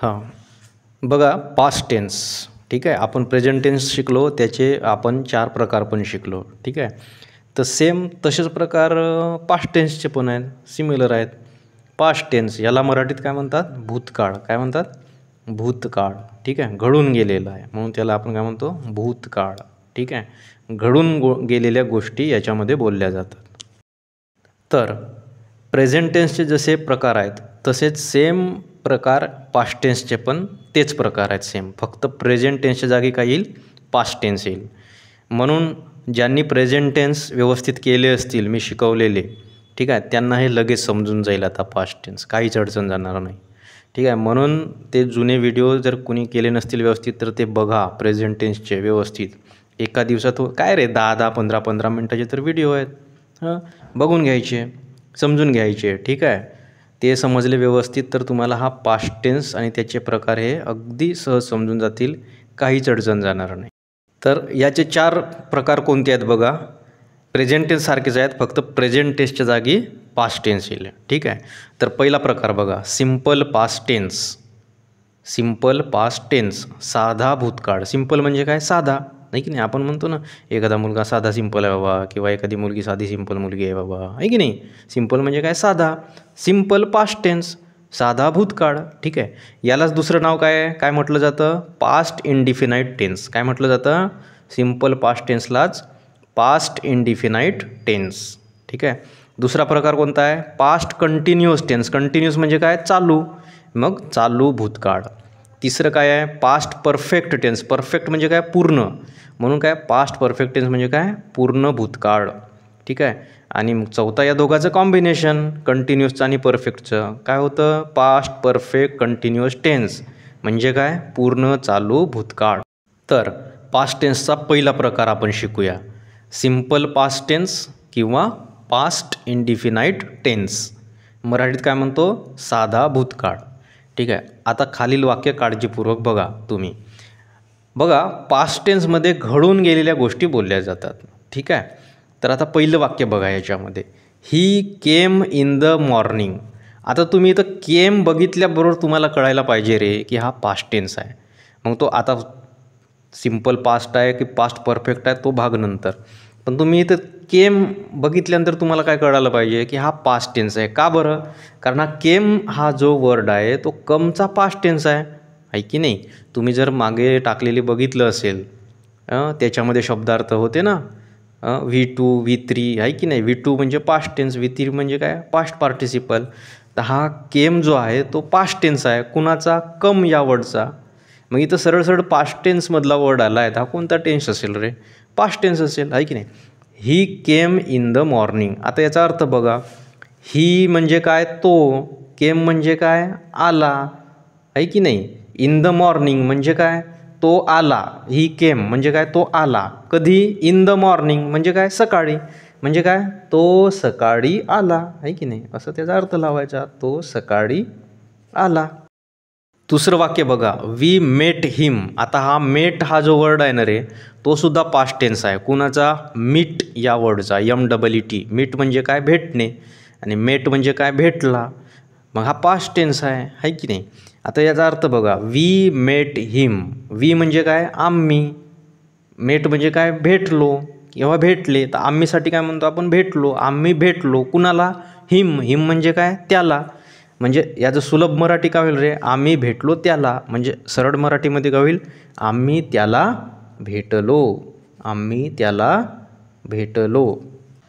हां, बघा past tense. ठीक आहे, आपण प्रेझेंट टेन्स शिकलो, त्याचे आपण 4 प्रकार पण शिकलो. ठीक आहे, तर सेम तसेच प्रकार पास्ट टेन्सचे पण आहेत, सिमिलर आहेत. पास्ट टेन्स याला मराठीत काय म्हणतात? भूतकाळ. काय म्हणतात? भूतकाळ. ठीक आहे, घडून गेलेला आहे म्हणून त्याला आपण काय म्हणतो? भूतकाळ. ठीक आहे, घडून गेलेल्या गोष्टी याच्यामध्ये बोलल्या जातात. तर प्रेझेंट टेन्सचे जसे प्रकार आहेत तसेच सेम प्रकार पास्ट टेन्सचे पण तेच प्रकार आहेत सेम, फक्त प्रेझेंट टेन्सच्या जागी काय येईल? पास्ट टेन्स येईल. म्हणून ज्यांनी प्रेझेंट टेन्स व्यवस्थित केले असतील मी शिकवलेले, ठीक आहे, त्यांना हे लगेच समजून जाईल आता पास्ट टेन्स, काहीच अडचण जाणार नाही. ठीक आहे, म्हणून ते जुने व्हिडिओ जर कुणी केले नसतील व्यवस्थित तर ते बघा प्रेझेंट टेन्सचे व्यवस्थित. एका दिवसात काय रे 10-10 15-15 मिनटाचे तर व्हिडिओ आहेत. बघून घ्यायचे, समजून घ्यायचे. ठीक आहे, ते समजले व्यवस्थित तर तुम्हाला हा पास्ट टेन्स आणि त्याचे प्रकार हे अगदी सहज समजून जातील, काहीच अडचण जाणार नाही. तर याचे 4 प्रकार कोणते आहेत बघा. प्रेझेंट टेन्स सारखेच आहेत, फक्त प्रेझेंट टेन्सच्या जागी पास्ट टेन्स येईल. ठीक आहे, तर पहिला प्रकार बघा, simple past tense. Simple past tense, साधा भूतकाळ. सिम्पल म्हणजे काय? साधा, नाही की नाही? आपण म्हणतो ना एखादा मुलगा साधा सिम्पल आहे बाबा, किंवा एखादी मुलगी साधी सिम्पल मुलगी आहे बाबा, आहे की नाही? सिम्पल म्हणजे काय? साधा. सिम्पल पास्ट टेन्स, साधा भूतकाळ. ठीक आहे, यालाच दुसरं नाव काय आहे? काय म्हटलं जातं? Past indefinite tense. काय म्हटलं जातं? सिम्पल पास्ट टेन्सलाच पास्ट इंडिफिनाईट टेन्स. ठीक आहे, दुसरा प्रकार कोणता आहे? Past continuous tense. कंटिन्युअस म्हणजे काय? चालू, मग चालू भूतकाळ. तिसरं काय आहे? Past perfect tense. परफेक्ट म्हणजे काय? पूर्ण, म्हणून काय? पास्ट परफेक्ट टेन्स म्हणजे काय? पूर्ण भूतकाळ. ठीक आहे, आणि मग चौथा या दोघांचं कॉम्बिनेशन, कंटिन्युअसचं आणि परफेक्टचं, काय होतं? पास्ट परफेक्ट कंटिन्युअस टेन्स म्हणजे काय? पूर्ण चालू भूतकाळ. तर पास्ट टेन्सचा पहिला प्रकार आपण शिकूया, सिम्पल पास्ट टेन्स किंवा पास्ट इंडिफिनाईट टेन्स. मराठीत काय म्हणतो? साधा भूतकाळ. ठीक आहे, आता खालील वाक्य काळजीपूर्वक बघा तुम्ही. बघा, पास्ट टेन्समध्ये घडून गेलेल्या गोष्टी बोलल्या जातात. ठीक आहे, तर आता पहिलं वाक्य बघा याच्यामध्ये, ही केम इन द मॉर्निंग. आता तुम्ही इथं केम बघितल्याबरोबर तुम्हाला कळायला पाहिजे रे की हा पास्ट टेन्स आहे. मग तो आता सिम्पल पास्ट आहे की पास्ट परफेक्ट आहे तो भाग नंतर, पण तुम्ही इथं केम बघितल्यानंतर तुम्हाला काय कळायला पाहिजे की हा पास्ट टेन्स आहे. का बरं? कारण हा केम हा जो वर्ड आहे तो कमचा पास्ट टेन्स आहे की नाही? तुम्ही जर मागे टाकलेली बघितलं असेल, त्याच्यामध्ये शब्दार्थ होते ना, V2 V3 आहे की नाही? V2 म्हणजे पास्ट टेन्स, V3 म्हणजे काय? Past participle. तर हा केम जो आहे तो पास्ट टेन्स आहे. कुणाचा? कम या वर्डचा. मग इथं सरळ सरळ पास्ट टेन्समधला वर्ड आला आहे, हा कोणता टेन्स असेल रे? पास्ट टेन्स असेल, आहे की नाही? ही केम इन द मॉर्निंग. आता याचा अर्थ बघा, ही म्हणजे काय? तो. केम म्हणजे काय? आला, आहे की नाही? इन द मॉर्निंग म्हणजे काय? तो आला. ही केम म्हणजे काय? तो आला. कधी? इन द मॉर्निंग म्हणजे काय? सकाळी. म्हणजे काय? तो सकाळी आला, आहे की नाही? असं त्याचा अर्थ लावायचा, तो सकाळी आला. दुसरं वाक्य बघा, वी मेट हिम. आता हा मेट हा जो वर्ड आहे ना रे, तो सुद्धा पास्ट टेन्स आहे. कुणाचा? मीट या वर्डचा, MEET. मीट म्हणजे काय? भेटणे, आणि मेट म्हणजे काय? भेटला. मग हा पास्ट टेन्स आहे की नाही? आता याचा अर्थ बघा, वी मेट हिम. वी म्हणजे काय? आम्ही. मेट म्हणजे काय? भेटलो किंवा भेटले. तर आम्हीसाठी काय म्हणतो आपण? भेटलो. आम्ही भेटलो. कुणाला? हिम. हिम म्हणजे काय? त्याला. म्हणजे याचं सुलभ मराठी काय होईल रे? आम्ही भेटलो त्याला. म्हणजे सरळ मराठीमध्ये काय होईल? आम्ही त्याला भेटलो. आम्ही त्याला भेटलो.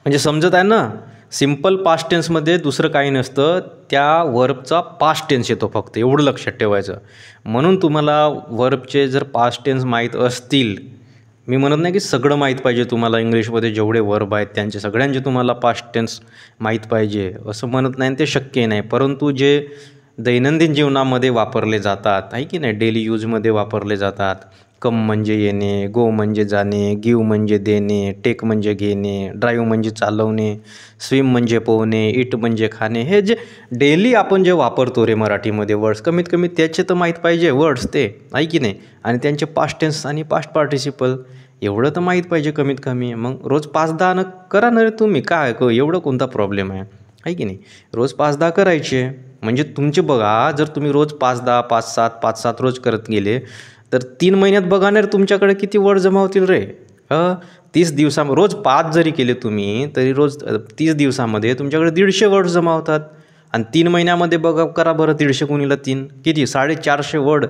म्हणजे समजत आहे ना? सिम्पल पास्ट टेन्समध्ये दुसरं काही नसतं, त्या वर्बचा पास्ट टेन्स येतो फक्त, एवढं लक्षात ठेवायचं. म्हणून तुम्हाला वर्बचे जर पास्ट टेन्स माहीत असतील, मी म्हणत नाही की सगळं माहीत पाहिजे तुम्हाला, इंग्लिशमध्ये जेवढे वर्ब आहेत त्यांचे सगळ्यांचे तुम्हाला पास्ट टेन्स माहीत पाहिजे असं म्हणत नाही, ते शक्य नाही. परंतु जे दैनंदिन जीवनामध्ये वापरले जातात, आहे की नाही, डेली यूजमध्ये वापरले जातात, कम म्हणजे येणे, गो म्हणजे जाणे, गिव म्हणजे देणे, टेक म्हणजे घेणे, ड्राईव्ह म्हणजे चालवणे, स्विम म्हणजे पोहणे, इट म्हणजे खाणे, हे जे डेली आपण जे वापरतो रे मराठीमध्ये वर्ड्स, कमीत कमी त्याचे तर माहीत पाहिजे वर्ड्स ते, आहे की नाही? आणि त्यांचे पास्ट टेन्स आणि पास्ट पार्टिसिपल एवढं तर माहीत पाहिजे कमीत कमी. मग रोज 5-10 करा ना रे तुम्ही, काय एवढं कोणता प्रॉब्लेम आहे की नाही? रोज 5-10 करायचे, म्हणजे तुमचे बघा, जर तुम्ही रोज 5-10, 5-7, 5-7 रोज करत गेले तर 3 महिन्यात बघा ना तुमच्याकडे किती वर्ड जमा होतील रे. 30 दिवसामध्ये रोज 5 जरी केले तुम्ही तरी रोज 30 दिवसामध्ये तुमच्याकडे 150 वर्ड जमा होतात. आणि 3 महिन्यामध्ये बघा, करा बरं 150 गुणिले 3 किती, 450 वर्ड.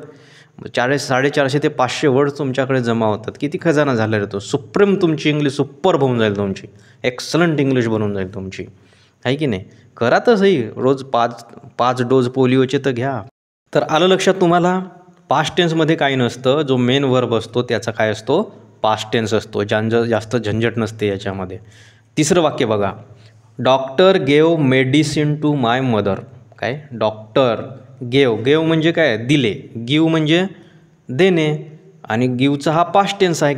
450 ते 500 वर्ड तुमच्याकडे जमा होतात. किती खजाना झाला रे तो. सुप्रीम तुमची इंग्लिश सुपर होऊन जाईल, तुमची एक्सलंट इंग्लिश बनून जाईल तुमची, आहे की नाही. करा तर सही, रोज 5 डोस पोलिओचे तर घ्या. तर आलं लक्षात तुम्हाला. पास्ट टेन्समध्ये काही नसतं, जो मेन वर्ब असतो त्याचा काय असतो, पास्ट टेन्स असतो. जास्त झंझट नसते याच्यामध्ये. तिसरं वाक्य बघा, doctor gave medicine to my mother. काय, डॉक्टर गेव म्हणजे काय, दिले. गिव म्हणजे देणे, आणि गिवचा हा पास्ट टेन्स आहे.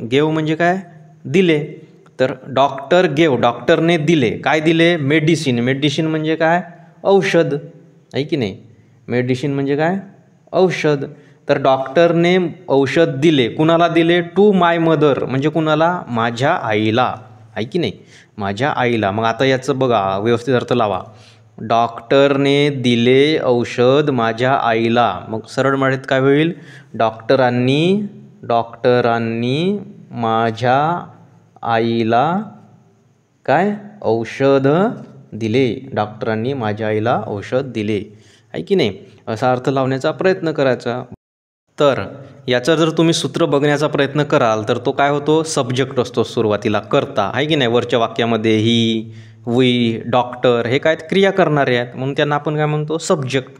गेव म्हणजे काय, दिले. तर डॉक्टर गेव, डॉक्टरने दिले. काय दिले, मेडिसिन म्हणजे काय, औषध, आहे की नाही. मेडिसिन म्हणजे काय, औषध. तर डॉक्टरने औषध दिले. कुणाला दिले, टू माय मदर म्हणजे कुणाला, माझ्या आईला, आहे की नाही, माझ्या आईला. मग आता याचं बघा व्यवस्थित अर्थ लावा. डॉक्टरने दिले औषध माझ्या आईला. मग सरळ मराठीत काय होईल, डॉक्टरांनी माझ्या आईला काय, औषध दिले. डॉक्टरांनी माझ्या आईला औषध दिले, आहे की नाही. असा अर्थ लावण्याचा प्रयत्न करायचा. तर याचा जर तुम्ही सूत्र बघण्याचा प्रयत्न कराल तर तो काय होतो, सब्जेक्ट असतो सुरुवातीला, करता, आहे की नाही. वरच्या वाक्यामध्ये ही, वी, डॉक्टर हे काय क्रिया करणारे आहेत, म्हणून त्यांना आपण काय म्हणतो, सब्जेक्ट,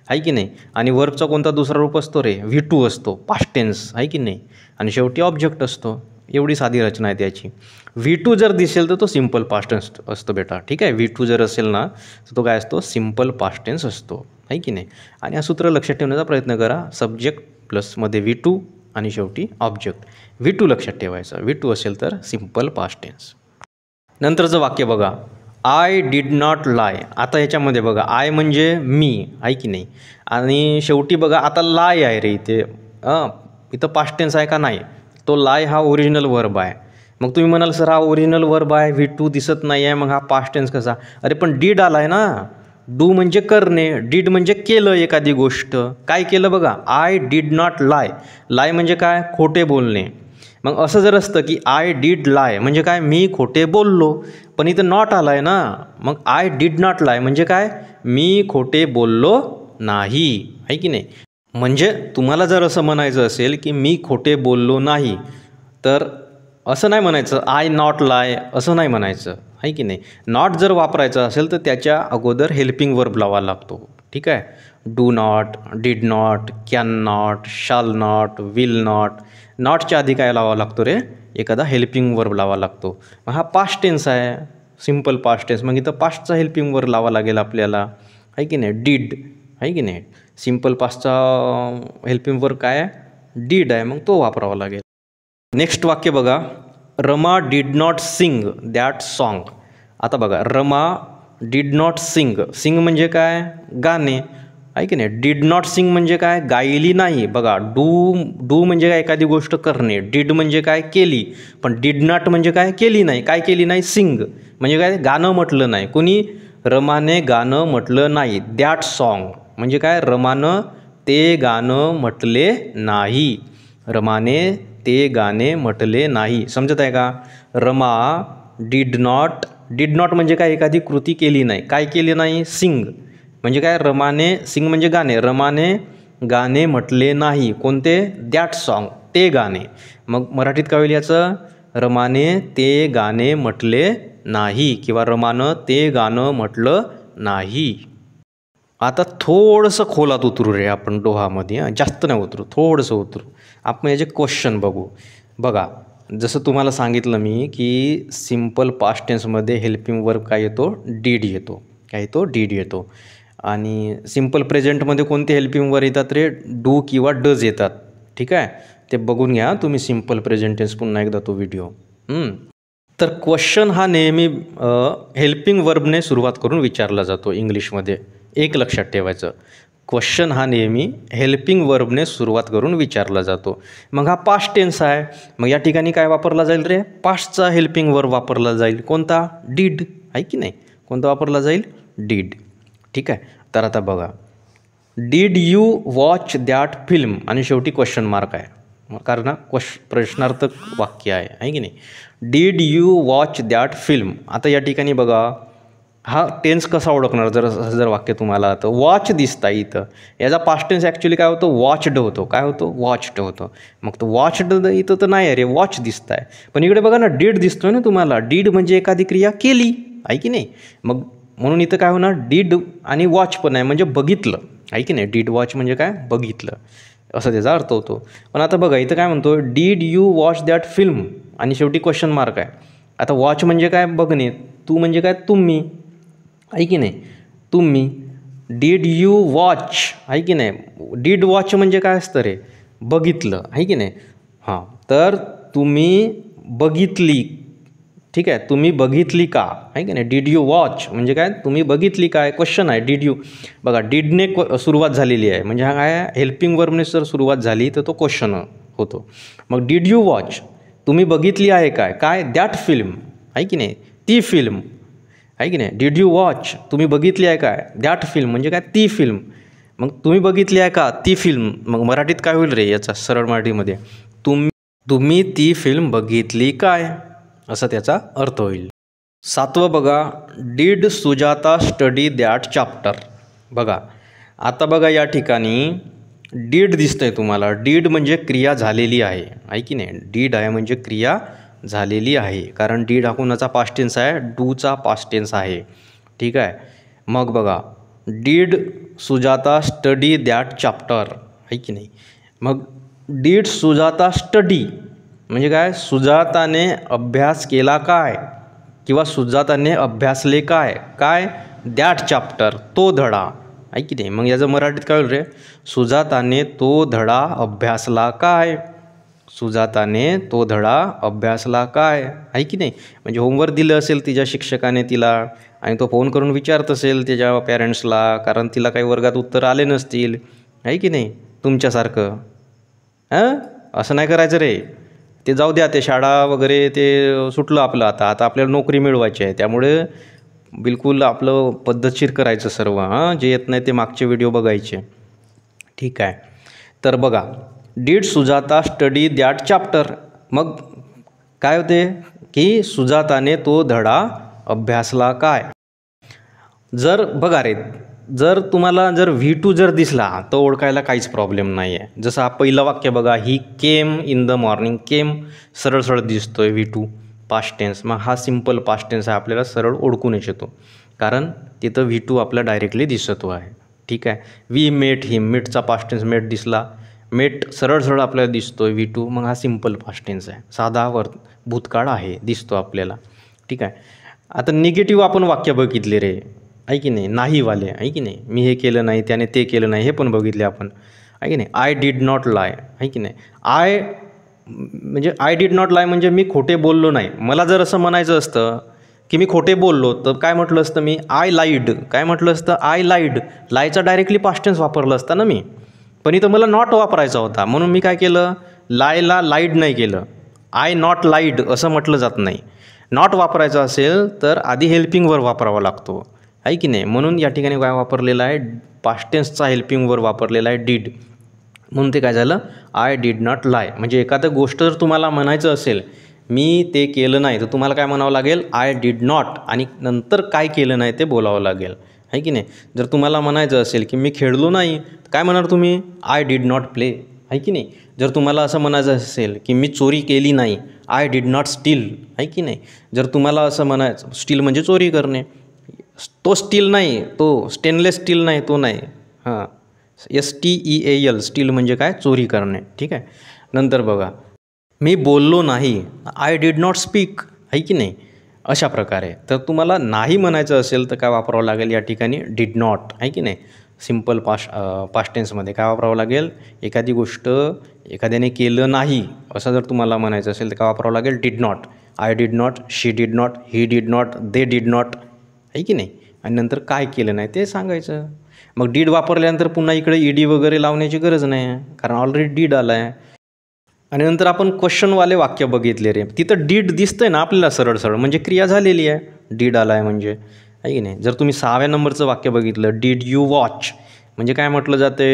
आहे की नाही. आणि वर्बचा कोणता दुसरा रूप असतो रे, V2 असतो, पास्ट टेन्स, आहे की नाही. आणि शेवटी ऑब्जेक्ट असतो. एवढी साधी रचना आहे त्याची. V2 जर दिसेल तर तो सिम्पल पास्ट टेन्स असतो बेटा, ठीक आहे. V2 जर असेल ना तर तो काय असतो, सिम्पल पास्ट टेन्स असतो, आहे की नाही. आणि हा सूत्र लक्षात ठेवण्याचा प्रयत्न करा. सब्जेक्ट प्लसमध्ये V2 आणि शेवटी ऑब्जेक्ट. V2 लक्षात ठेवायचा. V2 असेल तर सिम्पल पास्ट टेन्स. नंतरचं वाक्य बघा, आय डिड नॉट लाय. आता याच्यामध्ये बघा, आय म्हणजे मी, आहे की नाही. आणि शेवटी बघा, आता लाय आहे रे इथे. इथं पास्ट टेन्स आहे का, नाही. तो लाय हा ओरिजिनल वर्ब आहे. मग तुम्ही म्हणाल सर हा ओरिजिनल वर्ब आहे, V2 दिसत नाही आहे, मग हा पास्ट टेन्स कसा. अरे पण डीड आला आहे ना. डू म्हणजे करणे, डीड म्हणजे केलं एखादी गोष्ट. काय केलं बघा, आय डिड नॉट लाय. लाय म्हणजे काय, खोटे बोलणे. मग असं जर असतं की आय डिड लाय म्हणजे काय, मी खोटे बोललो. पण इथं नॉट आला आहे ना. मग आय डिड नॉट लाय म्हणजे काय, मी खोटे बोललो नाही, आहे की नाही. म्हणजे तुम्हाला जर असं म्हणायचं असेल की मी खोटे बोललो नाही, तर असं नाही म्हणायचं आय नॉट लाय, असं नाही म्हणायचं, आहे की नाही. नॉट जर वापरायचं असेल तर त्याच्या अगोदर हेल्पिंग वर्ब लावा लागतो, ठीक आहे. Do not, did not, can not, shall not, will not. नॉटच्या आधी काय लावा लागतो रे, एखादा हेल्पिंग वर्ब लावा लागतो. मग हा पास्ट टेन्स आहे, सिम्पल पास्ट टेन्स. मग इथं पास्टचा हेल्पिंग वर्ब लावा लागेल आपल्याला, आहे की नाही. डीड, आहे की नाही. सिम्पल पास्टचा हेल्पिंग वर्ब काय आहे, डीड आहे, मग तो वापरावा लागेल. नेक्स्ट वाक्य बघा, Rama did not sing that song. आता बघा, रमा डिड नॉट सिंग. सिंग म्हणजे काय, गाणे, आहे की नाही. डिड नॉट सिंग म्हणजे काय, गायली नाही. बघा, डू म्हणजे काय, एखादी गोष्ट करणे. डिड म्हणजे काय, केली. पण डिड नॉट म्हणजे काय, केली नाही. काय केली नाही, सिंग म्हणजे काय, गाणं म्हटलं नाही. कोणी, रमाने गाणं म्हटलं नाही. दॅट सॉन्ग म्हणजे काय, रमानं ते गाणं म्हटले नाही. रमाने ते गाणे म्हटले नाही. समजत आहे का. रमा डिड नॉट म्हणजे काय, एखादी कृती केली नाही. काय केली नाही, सिंग म्हणजे काय, रमाने, सिंग म्हणजे गाणे, रमाने गाणे म्हटले नाही. कोणते, दॅट सॉन्ग, ते गाणे. मग मराठीत काय होईल याचं, रमाने ते गाणे म्हटले नाही, किंवा रमानं ते गाणं म्हटलं नाही. आता थोडंसं खोलात उतरू रे आपण डोहामध्ये, जास्त नाही उतरू, थोडंसं उतरू. आपण याचे क्वेश्चन बघू. बघा, जसं तुम्हाला सांगितलं मी की सिम्पल पास्ट टेन्समध्ये हेल्पिंग वर्ब काय येतो, डीड येतो. काय येतो, डीड येतो. आणि सिम्पल प्रेझेंटमध्ये कोणते हेल्पिंग वर्ब येतात रे, डू किंवा डज येतात, ठीक आहे. ते बघून घ्या तुम्ही सिम्पल प्रेझेंट टेन्स पुन्हा एकदा तो व्हिडिओ. तर क्वेश्चन हा नेहमी हेल्पिंग वर्बने सुरुवात करून विचारला जातो इंग्लिशमध्ये. एक लक्षात ठेवायचं, क्वेश्चन हा नेहमी हेल्पिंग वर्बने सुरुवात करून विचारला जातो. मग हा पास्ट टेन्स आहे, मग या ठिकाणी काय वापरला जाईल रे, पास्टचा हेल्पिंग वर्ब वापरला जाईल. कोणता, डीड, आहे की नाही. कोणता वापरला जाईल, डीड, ठीक आहे. तर आता बघा, did you watch that film आणि शेवटी क्वेश्चन मार्क आहे, कारण प्रश्नार्थक वाक्य आहे की नाही. Did you watch that film. आता या ठिकाणी बघा, हा टेन्स कसा ओळखणार जर वाक्य तुम्हाला तर वॉच दिसता इथं, याचा पास्ट टेन्स ॲक्च्युली काय होतो, वॉच्ड होतो. काय होतो, वॉच्ड होतो. मग तो वॉच्ड इथं तर नाही आहे, वॉच दिसत आहे. पण इकडे बघा ना, डीड दिसतोय ना तुम्हाला. डीड म्हणजे एखादी क्रिया केली आहे की नाही. मग म्हणून इथं काय होणार, डीड आणि वॉच पण आहे म्हणजे बघितलं आहे की नाही. डीड वॉच म्हणजे काय, बघितलं असं त्याचा अर्थ होतो. पण आता बघा इथं काय म्हणतो, did you watch that film आणि शेवटी क्वेश्चन मार्क आहे. आता वॉच म्हणजे काय, बघणे. तू म्हणजे काय, तुम्ही आहे की नाही, तुम्ही. डीड यू वॉच आहे की नाही. डीड वॉच म्हणजे काय असतं रे, बघितलं आहे की नाही. हां, तर तुम्ही बघितली, ठीक आहे, तुम्ही बघितली का आहे की नाही. डीड यू वॉच म्हणजे काय, तुम्ही बघितली काय, क्वेश्चन आहे. डीड यू बघा, डीडने सुरुवात झालेली आहे म्हणजे हा काय, हेल्पिंग वर्बने जर सुरुवात झाली तर तो क्वेश्चन होतो. मग डीड यू वॉच, तुम्ही बघितली आहे काय, काय, दॅट फिल्म आहे की नाही, ती फिल्म आहे की नाही. डीड यू वॉच, तुम्ही बघितली आहे काय, दॅट फिल्म म्हणजे काय, ती फिल्म. मग तुम्ही बघितली आहे का ती फिल्म, मग मराठीत काय होईल रे याचा, सरळ मराठीमध्ये तुम्ही ती फिल्म बघितली काय, असा त्याचा अर्थ होईल. 7वं बघा, did Sujata study that chapter. बघा आता बघा या ठिकाणी डीड दिसतंय तुम्हाला. डीड म्हणजे क्रिया झालेली आहे की नाही. डीड आहे म्हणजे क्रिया झालेली आहे, कारण डीड हा कोणाचा पास्ट टेन्स आहे, डूचा पास्ट टेन्स आहे, ठीक आहे. मग बघा, did Sujata study that chapter आहे की नाही. मग डीड सुजाता स्टडी म्हणजे काय, सुजाताने अभ्यास केला काय, किंवा सुजाताने अभ्यासले काय, काय, दॅट चॅप्टर, तो धडा आहे की नाही. मग याचं मराठीत काय होईल रे, सुजाताने तो धडा अभ्यासला काय, सुजाताने तो धडा अभ्यासला काय आहे की नाही. म्हणजे होमवर्क दिलं असेल तिच्या शिक्षकाने तिला आणि तो फोन करून विचारत असेल त्याच्या पॅरेंट्सला, कारण तिला काही वर्गात उत्तर आले नसतील आहे की नाही, तुमच्यासारखं. असं नाही करायचं रे. ते जाऊ द्या, ते शाळा वगैरे ते सुटलं आपलं. आता आपल्याला नोकरी मिळवायची आहे, त्यामुळे बिलकुल आपलं पद्धतशीर करायचं सर्व. जे येत नाही ते मागचे व्हिडिओ बघायचे, ठीक आहे. तर बघा, did Sujata study that chapter. मग काय होते की सुजाताने तो धडा अभ्यासला काय. जर बघा रे, जर तुम्हाला जर V2 जर दिसला तर ओळखायला काहीच प्रॉब्लेम नाही आहे. जसं हा पहिलं वाक्य बघा, ही केम इन द मॉर्निंग. केम सरळ सरळ दिसतोय, V2 पास्ट टेन्स. मग हा सिम्पल पास्ट टेन्स आहे, आपल्याला सरळ ओळखूनच येतो, कारण तिथं V2 आपल्याला डायरेक्टली दिसतो आहे, ठीक आहे. वी मेट हिम, मेटचा पास्ट टेन्स मेट दिसला, मेट सरळ सरळ आपल्याला दिसतोय V2. मग हा सिम्पल पास्ट टेन्स आहे, साधा भूतकाळ आहे, दिसतो आपल्याला, ठीक आहे. आता निगेटिव्ह आपण वाक्य बघितले रे आहे की नाही, नाहीवाले आहे की नाही. मी हे केलं नाही, त्याने ते केलं नाही, हे पण बघितले आपण आहे की नाही. आय डीड नॉट लाय आहे की नाही. आय डीड नॉट लाय म्हणजे मी खोटे बोललो नाही. मला जर असं म्हणायचं असतं की मी खोटे बोललो तर काय म्हटलं असतं मी, आय लाईड. काय म्हटलं असतं, आय लाईड. लायचा डायरेक्टली पास्ट टेन्स वापरलं असतं ना मी, पण इथं मला नॉट वापरायचा होता, म्हणून मी काय केलं, लायला लाईड नाही केलं. आय नॉट लाईड असं म्हटलं जात नाही. नॉट वापरायचं असेल तर आधी हेल्पिंग वर्ब वापरावा लागतो आहे की नाही. म्हणून या ठिकाणी काय वापरलेलं आहे, पास्ट टेन्सचा हेल्पिंग वर्ब वापरलेला आहे, डीड. म्हणून ते काय झालं, आय डीड नॉट लाय. म्हणजे एखादं गोष्ट जर तुम्हाला म्हणायचं असेल मी ते केलं नाही, तर तुम्हाला काय म्हणावं लागेल, आय डीड नॉट, आणि नंतर काय केलं नाही ते बोलावं लागेल आहे की नाही. जर तुम्हाला म्हणायचं असेल की मी खेळलो नाही, तर काय म्हणाल तुम्ही, आय डीड नॉट प्ले आहे की नाही. जर तुम्हाला असं म्हणायचं असेल की मी चोरी केली नाही, आय डीड नॉट स्टील आहे की नाही. जर तुम्हाला असं म्हणायचं, स्टील म्हणजे चोरी करणे, तो स्टील नाही, तो स्टेनलेस स्टील नाही, तो नाही. हां, STEAL, स्टील म्हणजे काय, चोरी करणे, ठीक आहे. नंतर बघा, मी बोललो नाही, आय डीड नॉट स्पीक आहे की नाही. अशा प्रकारे तर तुम्हाला नाही म्हणायचं असेल तर काय वापरावं लागेल या ठिकाणी, डीड नॉट आहे की नाही. सिम्पल पास्ट टेन्समध्ये काय वापरावं लागेल, एखादी गोष्ट एखाद्याने केलं नाही असं जर तुम्हाला म्हणायचं असेल तर काय वापरावं लागेल, did not. I did not, she did not, he did not, they did not आहे की नाही. आणि नंतर काय केलं नाही ते सांगायचं. मग डीड वापरल्यानंतर पुन्हा इकडे ED वगैरे लावण्याची गरज नाही, कारण ऑलरेडी डीड आला आहे. आणि नंतर आपण क्वेश्चनवाले वाक्य बघितले रे, तिथं डीड दिसतंय ना आपल्याला सरळ सरळ, म्हणजे क्रिया झालेली आहे, डीड आला आहे म्हणजे आहे की नाही. जर तुम्ही 6व्या नंबरचं वाक्य बघितलं, डिड यू वॉच, म्हणजे काय म्हटलं जाते,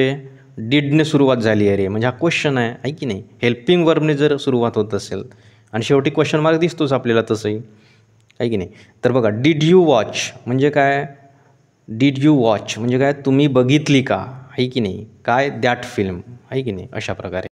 डिडने सुरुवात झाली आहे रे, म्हणजे हा क्वेश्चन आहे की नाही. हेल्पिंग वर्बने जर सुरुवात होत असेल आणि शेवटी क्वेश्चन मार्क दिसतोच आपल्याला तसंही, आहे की नाही. तर बघा, डिड यू वॉच म्हणजे काय, डिड यू वॉच म्हणजे काय, तुम्ही बघितली का, आहे की नाही, काय दॅट फिल्म, आहे की नाही, अशा प्रकारे.